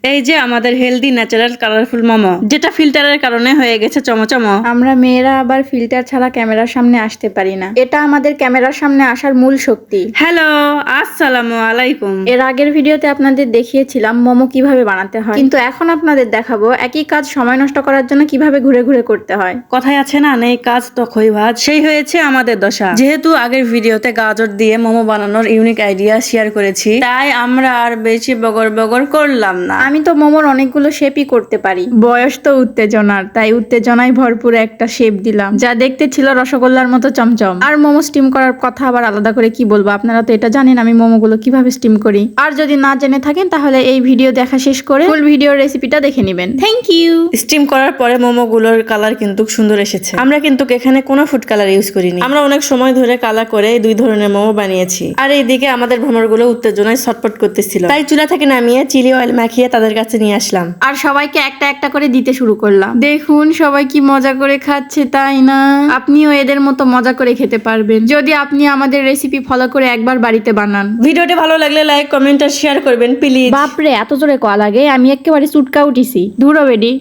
এই যে আমাদের হেলদি ন্যাচারাল কালারফুল মোমো, যেটা ফিল্টারের কারণে হয়ে গেছে চমচমো। আমরা মেয়েরা আবার ফিল্টার ছাড়া ক্যামেরার সামনে আসতে পারি না, এটা আমাদের ক্যামেরার সামনে আসার মূল শক্তি। হ্যালো, আসসালামু আলাইকুম। এর আগের ভিডিওতে আপনাদের দেখিয়েছিলাম মোমো কিভাবে বানাতে হয়, কিন্তু এখন আপনাদের দেখাবো একই কাজ সময় নষ্ট করার জন্য কিভাবে ঘুরে ঘুরে করতে হয়। কথায় আছে না, নেই কাজ তো খই ভাত, সেই হয়েছে আমাদের দশা। যেহেতু আগের ভিডিওতে গাজর দিয়ে মোমো বানানোর ইউনিক আইডিয়া শেয়ার করেছি, তাই আমরা আর বেশি বগর বগর করলাম না। আমি তো মোমোর অনেকগুলো শেপই করতে পারি, বয়স তো উত্তেজনার, তাই উত্তেজনায় ভরপুর একটা শেপ দিলাম, যা দেখতে ছিল রসগোল্লার মতো চমচম। আর মোমো স্টিম করার কথা আবার আলাদা করে কি বলবো, আপনারা তো এটা জানেন আমি মোমোগুলো কিভাবে স্টিম করি। আর যদি না জেনে থাকেন তাহলে এই ভিডিও দেখা শেষ করে ফুল ভিডিও রেসিপিটা দেখে নেবেন। Thank you. স্টিম করার পরে মোমোগুলোর কালার কিন্তু সুন্দর এসেছে। আমরা কিন্তু এখানে কোনো ফুড কালার ইউজ করিনি। আমরা অনেক সময় ধরে কালার করে দুই ধরনের মোমো বানিয়েছি। আর এইদিকে আমাদের ভ্রমরগুলো উত্তেজনায় ছটফট করতেছিল, তাই চুলা থেকে নামিয়ে চিলি অয়েল মাখিয়ে তাদের কাছে নিয়ে আসলাম। আর সবাইকে একটা একটা করে দিতে শুরু করলাম। দেখুন সবাই কি মজা করে খাচ্ছে, তাই না? আপনিও এদের মতো মজা করে খেতে পারবেন যদি আপনি আমাদের রেসিপি ফলো করে একবার বাড়িতে বানান। ভিডিওটি ভালো লাগলে লাইক, কমেন্ট আর শেয়ার করবেন প্লিজ। বাপরে, এত জোরে কল লাগে, আমি একেবারে চুটকা উঠিছি। ধুরো বেডি।